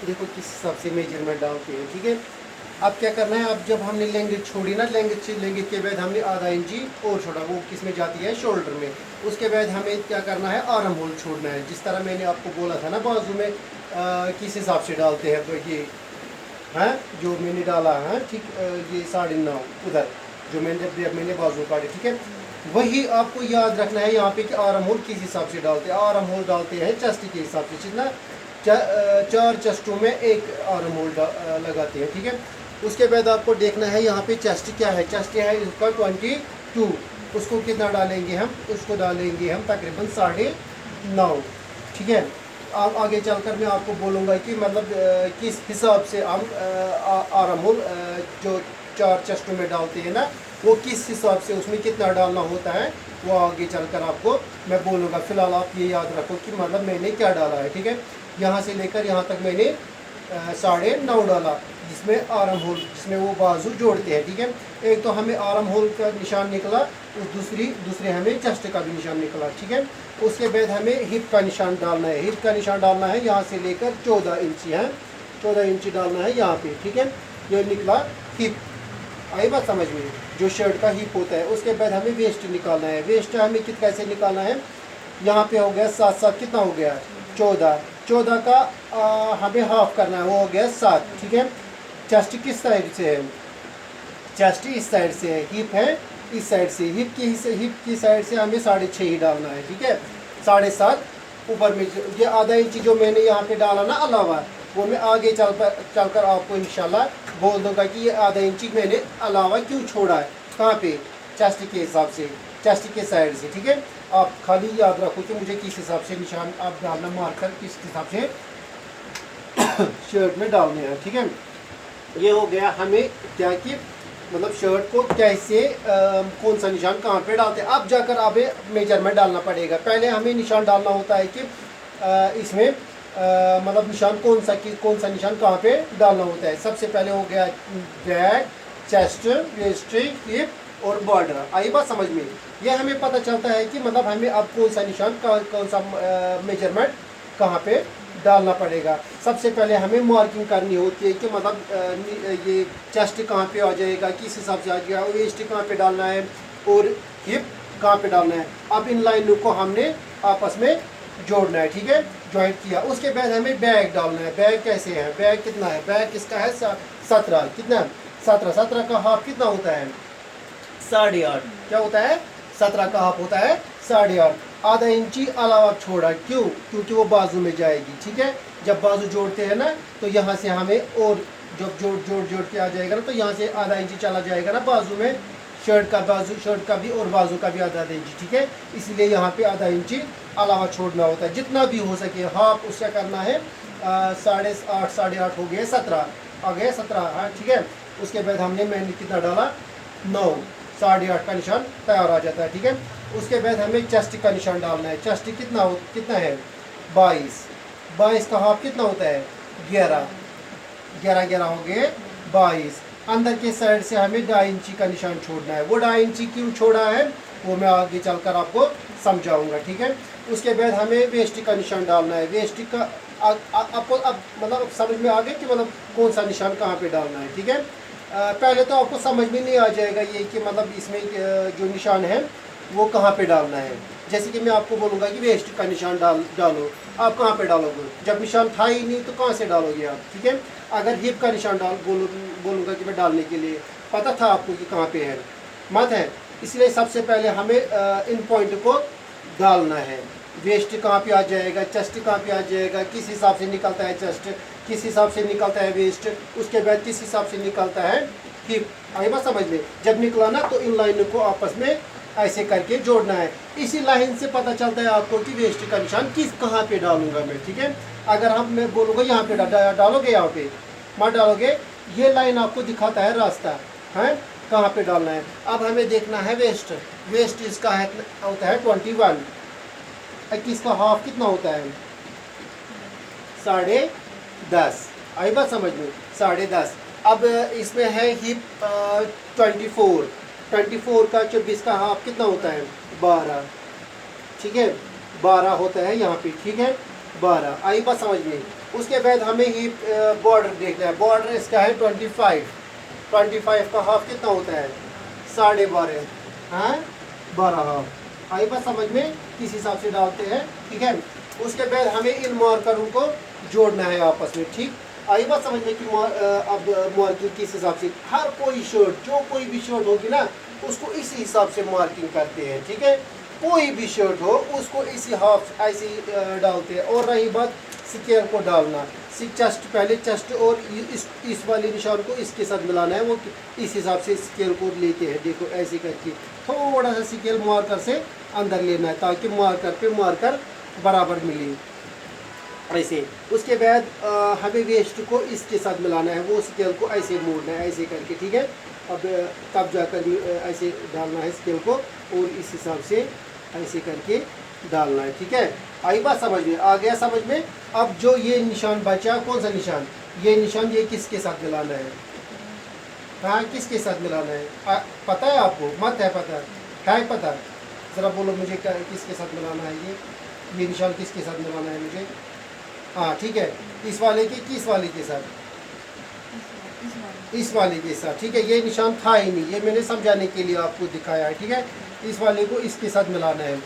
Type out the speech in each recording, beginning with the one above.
देखो किस हिसाब से मेजरमेंट डालते हैं, ठीक है। अब क्या करना है, अब जब हमने लैंग्वेज छोड़ी ना, लैंग्वेज के बाद हमने आधा इंची और छोड़ा, वो किस में जाती है, शोल्डर में। उसके बाद हमें क्या करना है, आर्म होल छोड़ना है। जिस तरह मैंने आपको बोला था ना, बाजू में किस हिसाब से डालते हैं, तो ये है जो मैंने डाला है, ठीक। ये 9.5 उधर जो मैंने बाजू काटे, ठीक है। वही आपको याद रखना है यहाँ पे कि आर्म होल किस हिसाब से डालते हैं। आर्म होल डालते हैं चेस्ट के हिसाब से, जितना 4 चेस्टों में एक आर्म होल लगाते हैं, ठीक है। उसके बाद आपको देखना है यहाँ पे चेस्ट क्या है, चेस्ट है इसका 22। उसको कितना डालेंगे हम, उसको डालेंगे हम तकरीबन 9.5, ठीक है। अब आगे चलकर मैं आपको बोलूँगा कि मतलब किस हिसाब से हम आर्म होल जो 4 चेस्टों में डालते हैं ना, वो किस हिसाब से उसमें कितना डालना होता है, वो आगे चलकर आपको मैं बोलूँगा। फ़िलहाल आप ये याद रखो कि मतलब मैंने क्या डाला है, ठीक है। यहाँ से लेकर यहाँ तक मैंने 9.5 डाला, जिसमें आर्म होल, जिसमें वो बाजू जोड़ते हैं, ठीक है। एक तो हमें आर्म होल का निशान निकला, दूसरे हमें चेस्ट का भी निशान निकला, ठीक है। उसके बाद हमें हिप का निशान डालना है। हिप का निशान डालना है यहाँ से लेकर 14 इंची है, 14 इंची डालना है यहाँ पे, ठीक है। ये निकला हिप, आई बात समझ में, जो शर्ट का हिप होता है। उसके बाद हमें वेस्ट निकालना है। वेस्ट हमें कैसे निकालना है, यहाँ पे हो गया 7 कितना हो गया, 14 का हमें हाफ करना है, वो हो गया 7, ठीक है। चेस्ट किस साइड से है, चेस्ट इस साइड से है, हिप है इस साइड से। हिप की साइड से हमें 6.5 ही डालना है, ठीक है। 7.5 ऊपर में ये आधा इंची जो मैंने यहाँ पे डाला ना अलावा, वो मैं आगे चलकर आपको इंशाल्लाह बोल दूंगा कि ये आधा इंची मैंने अलावा क्यों छोड़ा है, कहाँ पे, चेस्ट के हिसाब से, चेस्ट के साइड से, ठीक है। आप खाली याद रखो कि मुझे किस हिसाब से निशान आप डालना, मार्कर किस हिसाब से शर्ट में डालने हैं, ठीक है। ये हो गया हमें क्या कि मतलब शर्ट को कैसे कौन सा निशान कहाँ पे डालते हैं। अब जाकर अब मेजरमेंट डालना पड़ेगा। पहले हमें निशान डालना होता है कि इसमें मतलब निशान कौन सा निशान कहाँ पे डालना होता है। सबसे पहले हो गया बैक, चेस्ट, वेस्ट, हिप और बॉर्डर। आई बात समझ में, यह हमें पता चलता है कि मतलब हमें अब कौन सा निशान कौन सा मेजरमेंट कहाँ पे डालना पड़ेगा। सबसे पहले हमें मार्किंग करनी होती है कि मतलब ये चेस्ट कहाँ पे आ जाएगा, किस हिसाब से आ जाएगा, वेस्ट कहाँ पे डालना है और हिप कहाँ पे डालना है। अब इन लाइनों को हमने आपस में जोड़ना है, ठीक है, ज्वाइंट किया। उसके बाद हमें बैग डालना है। बैग कैसे है, बैग कितना है, बैग किसका है 17, कितना है 17 का हाफ कितना होता है 8.5, क्या होता है 17 का हाफ होता है 8.5। आधा इंची अलावा छोड़ा, क्यों, क्योंकि वो बाजू में जाएगी, ठीक है। जब बाजू जोड़ते हैं ना तो यहाँ से हमें और जब जोड़ के आ जाएगा ना, तो यहाँ से आधा इंची चला जाएगा ना बाजू में, शर्ट का भी और बाजू का भी आधा इंची, ठीक है। इसलिए यहाँ पे आधा इंची अलावा छोड़ना होता है, जितना भी हो सके हाफ उसका करना है। 8.5 8.5 हो गया 17, आ गया 17, हाँ ठीक है। उसके बाद मैंने कितना डाला 9, 8.5 का निशान तैयार आ जाता है, ठीक है। उसके बाद हमें चेस्ट का निशान डालना है। चेस्ट कितना है 22 का हाफ कितना होता है 11 हो गए 22। अंदर के साइड से हमें 2.5 इंची का निशान छोड़ना है। वो 2.5 इंची क्यों छोड़ा है वो मैं आगे चलकर आपको समझाऊंगा, ठीक है। उसके बाद हमें वेस्ट का निशान डालना है। वेस्ट का आपको अब मतलब समझ में आ गया कि मतलब कौन सा निशान कहाँ पे डालना है, ठीक है। पहले तो आपको समझ में नहीं आ जाएगा ये कि मतलब इसमें जो निशान है वो कहाँ पे डालना है। जैसे कि मैं आपको बोलूँगा कि वेस्ट का निशान डालो, आप कहाँ पे डालोगे, जब निशान था ही नहीं तो कहाँ से डालोगे आप, ठीक है। अगर हिप का निशान बोलूँगा कि मैं डालने के लिए पता था आपको कि कहाँ पे है, मत है, इसलिए सबसे पहले हमें इन पॉइंट को डालना है। वेस्ट कहाँ पे आ जाएगा, चेस्ट कहाँ पे आ जाएगा, किस हिसाब से निकलता है चेस्ट, किस हिसाब से निकलता है वेस्ट, उसके बाद किस हिसाब से निकलता है हिप। आई बात समझ में, जब निकला ना तो इन लाइनों को आपस में ऐसे करके जोड़ना है। इसी लाइन से पता चलता है आपको कि वेस्ट का निशान कहाँ पे डालूंगा मैं, ठीक है। अगर मैं बोलूँगा यहाँ पे डालोगे, यहाँ पे मत डालोगे, ये लाइन आपको दिखाता है रास्ता है कहाँ पे डालना है। अब हमें देखना है वेस्ट इसका होता है 21, 21 का हाफ कितना होता है 10.5। आई बात समझ में 10.5। अब इसमें है हिप 24 का 24 का हाफ कितना होता है 12, ठीक है, 12 होता है यहाँ पे, ठीक है, 12। आई बात समझ में। उसके बाद हमें ये बॉर्डर देखना है। बॉर्डर इसका है 25 का हाफ कितना होता है? 12.5। हाँ 12 हाफ। आई बात समझ में, किस हिसाब से डालते हैं, ठीक है। उसके बाद हमें इन मार्करों को जोड़ना है आपस में, ठीक। आई बात समझ में कि अब मार्किंग किस हिसाब से, हर कोई शर्ट, जो कोई भी शर्ट होगी ना उसको इसी हिसाब से मार्किंग करते हैं, ठीक है। कोई भी शर्ट हो उसको इसी हाफ ऐसे डालते हैं। और रही बात स्केल को डालना, चेस्ट पहले चेस्ट और इस वाले निशान को इसके साथ मिलाना है, वो इस हिसाब से स्केल को लेते हैं। देखो ऐसे करके थोड़ा सा स्केल मार्कर से अंदर लेना है ताकि मार्कर पे मार्कर बराबर मिले ऐसे। उसके बाद हमें वेस्ट को इसके साथ मिलाना है, वो स्केल को ऐसे मोड़ना है ऐसे करके, ठीक है। अब तब जाकर ऐसे डालना है स्केल को और इस हिसाब से ऐसे करके डालना है, ठीक है। आई बात समझ में, आ गया समझ में। अब जो ये निशान बचा, कौन सा निशान, ये निशान, ये किसके साथ मिलाना है? हाँ किसके साथ मिलाना है? पता है आपको? मत है पता है पता? ज़रा बोलो मुझे किसके साथ मिलाना है? ये निशान किसके साथ मिलाना है मुझे? हाँ ठीक है, इस वाले के, किस वाले के साथ? इस वाले के साथ, ठीक है। ये निशान था ही नहीं, ये मैंने समझाने के लिए आपको दिखाया है, ठीक है। इस वाले को इसके साथ मिलाना है।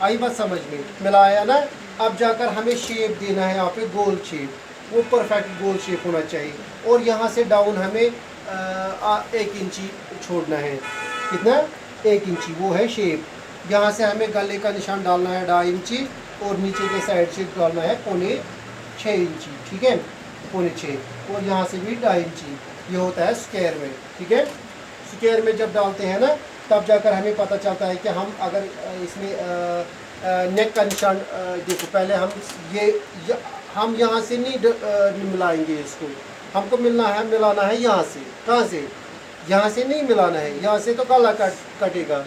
आई बात समझ में, मिलाया ना। अब जाकर हमें शेप देना है यहाँ पे, गोल शेप, वो परफेक्ट गोल शेप होना चाहिए। और यहाँ से डाउन हमें 1 इंची छोड़ना है। कितना? 1 इंची, वो है शेप। यहाँ से हमें गले का निशान डालना है 2.5 इंची और नीचे के साइड से डालना है 5.25 इंची, ठीक है, 5.25। और यहाँ से भी 2.5 इंची। ये होता है स्क्वायर में, ठीक है। स्क्वायर में जब डालते हैं ना तब जाकर हमें पता चलता है कि हम अगर इसमें नेक का निशान देखो, पहले हम यहाँ से नहीं मिलाएंगे इसको, हमको मिलाना है यहाँ से। कहाँ से? यहाँ से नहीं मिलाना है, यहाँ से तो गला कटेगा,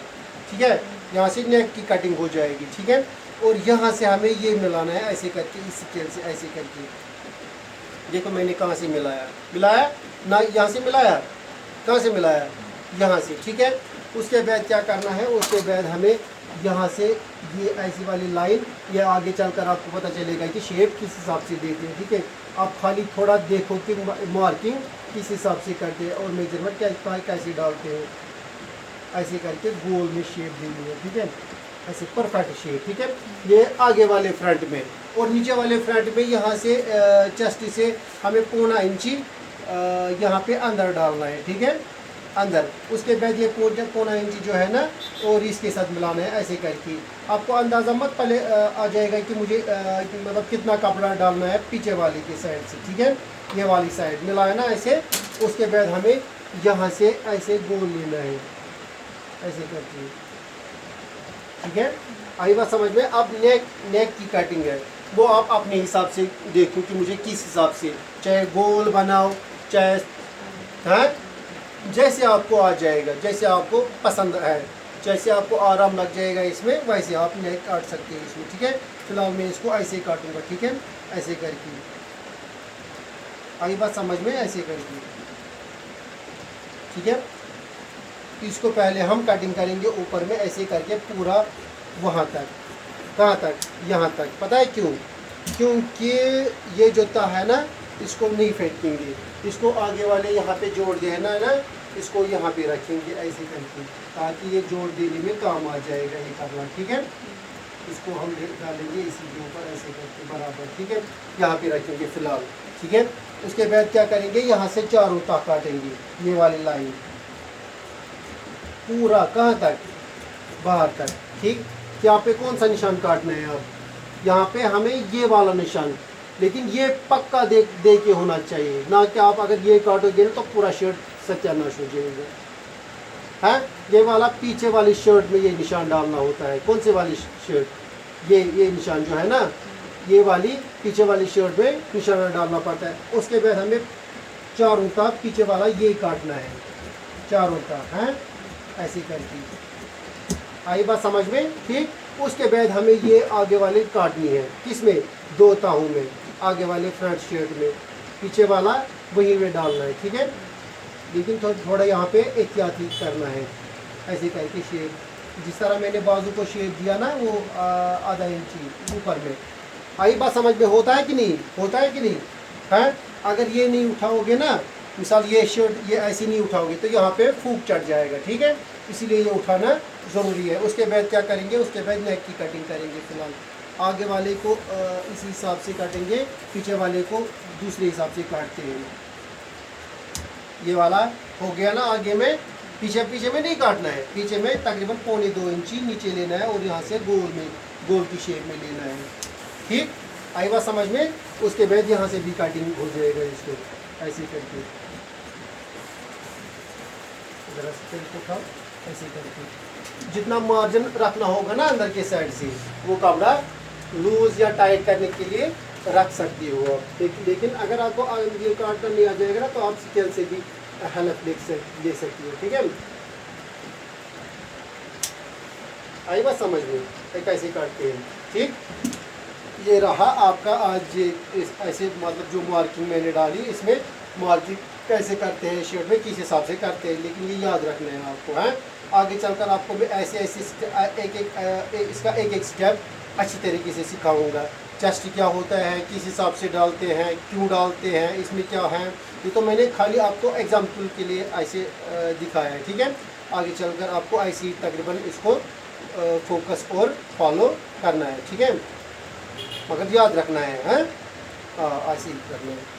ठीक है। यहाँ से नेक की कटिंग हो जाएगी, ठीक है। और यहाँ से हमें ये मिलाना है ऐसे करके, इस स्केल से ऐसे करके। देखो मैंने कहाँ से मिलाया ना, यहाँ से मिलाया, कहाँ से मिलाया? यहाँ से, ठीक है। उसके बाद क्या करना है, उसके बाद हमें यहाँ से ये ऐसी वाली लाइन, ये आगे चलकर आपको पता चलेगा कि शेप किस हिसाब से देते हैं, ठीक है। आप खाली थोड़ा देखो कि मार्किंग किस हिसाब से करते हैं और मेजरमेंट कैसे डालते हैं। ऐसे करके गोल में शेप देनी है, ठीक है, ऐसे परफेक्ट शेप, ठीक है। ये आगे वाले फ्रंट में। और नीचे वाले फ्रंट में यहाँ से चेस्ट से हमें 0.25 इंची यहाँ पे अंदर डालना है, ठीक है, अंदर। उसके बाद ये 0.25 इंची जो है ना और इसके साथ मिलाना है ऐसे करके। आपको अंदाज़ा मत पहले आ जाएगा कि मुझे मतलब कितना कपड़ा डालना है पीछे वाली की साइड से, ठीक है। ये वाली साइड मिलाया ना ऐसे। उसके बाद हमें यहाँ से ऐसे गोल लेना है ऐसे करके, ठीक है। आई बात समझ में। अब नेक की कटिंग है, वो आप अपने हिसाब से देखो कि मुझे किस हिसाब से, चाहे गोल बनाओ चाहे, हाँ, जैसे आपको आ जाएगा, जैसे आपको पसंद है, जैसे आपको आराम लग जाएगा इसमें, वैसे आप नेक काट सकते हैं इसमें, ठीक है। फिलहाल मैं इसको ऐसे काटूंगा, ठीक है, ऐसे करके। आई बात समझ में, ऐसे करके, ठीक है। इसको पहले हम कटिंग करेंगे ऊपर में ऐसे करके पूरा वहाँ तक। कहाँ तक? यहाँ तक। पता है क्यों? क्योंकि ये जो ता है ना इसको नहीं फेंकेंगे, इसको आगे वाले यहाँ पे जोड़ देना है ना, इसको यहाँ पे रखेंगे ऐसे करके ताकि ये जोड़ देने में काम आ जाएगा ये करना, ठीक है। इसको हम डालेंगे इसी के ऊपर ऐसे करके बराबर, ठीक है, यहाँ पे रखेंगे फ़िलहाल, ठीक है। उसके बाद क्या करेंगे, यहाँ से चारों तक काटेंगे ये वाली लाइन पूरा। कहाँ तक? बाहर तक, ठीक। यहाँ पे कौन सा निशान काटना है? अब यहाँ पे हमें ये वाला निशान, लेकिन ये पक्का दे के होना चाहिए, ना कि आप अगर ये काटोगे तो पूरा शर्ट सत्यानाश हो जाएगा। है ये वाला पीछे वाली शर्ट में ये निशान डालना होता है। कौन सी वाली शर्ट? ये निशान जो है ना, ये वाली पीछे वाली शर्ट में निशान डालना पड़ता है। उसके बाद हमें चारों का पीछे वाला ये काटना है, चारों का, है ऐसे करके। आई बात समझ में, ठीक। उसके बाद हमें ये आगे वाली काटनी है, किसमें? 2 ताहू में, आगे वाले फ्रंट शर्ट में, पीछे वाला वहीं में डालना है, ठीक है। लेकिन थोड़ा यहाँ पे एहतियाती करना है ऐसे करके शेप, जिस तरह मैंने बाजू को शेप दिया ना वो 1/2 इंची ऊपर में, आई बात समझ में? होता है कि नहीं, होता है कि नहीं है? अगर ये नहीं उठाओगे ना, मिसाल ये शर्ट ये ऐसे नहीं उठाओगे तो यहाँ पे फूक चढ़ जाएगा, ठीक है, इसीलिए ये उठाना ज़रूरी है। उसके बाद क्या करेंगे, उसके बाद नेक की कटिंग करेंगे। फिलहाल आगे वाले को इसी हिसाब से काटेंगे, पीछे वाले को दूसरे हिसाब से काटते हैं। ये वाला हो गया ना, आगे में पीछे में नहीं काटना है, पीछे में तकरीबन 1.25 इंची नीचे लेना है और यहाँ से गोल की शेप में लेना है। ठीक, आई बात समझ में? उसके बाद यहाँ से भी कटिंग हो जाएगा इसको ऐसे करके, जरा उठाओ ऐसे करके। जितना मार्जिन रखना होगा ना अंदर के साइड से, वो कपड़ा लूज या टाइट करने के लिए रख सकती हो आप। लेकिन अगर आपको ये काट कर नहीं आ जाएगा ना, तो आप स्केल से भी हेल्प ले सकती हो। ठीक है, आई बात समझ में कैसे काटते हैं? ठीक, ये रहा आपका आज ऐसे मतलब जो मार्किंग मैंने डाली, इसमें मार्किंग कैसे करते हैं शर्ट में, किस हिसाब से करते हैं, लेकिन ये याद रखना है आपको। हैं आगे चलकर आपको भी ऐसे इसका एक स्टेप अच्छी तरीके से सिखाऊंगा। चेस्ट क्या होता है, किस हिसाब से डालते हैं, क्यों डालते हैं, इसमें क्या है, ये तो मैंने खाली आपको एग्जाम्पल के लिए ऐसे दिखाया है। ठीक है, आगे चलकर आपको ऐसे ही तकरीबन इसको फोकस और फॉलो करना है। ठीक है, मगर याद रखना है, ऐसे ही करना है।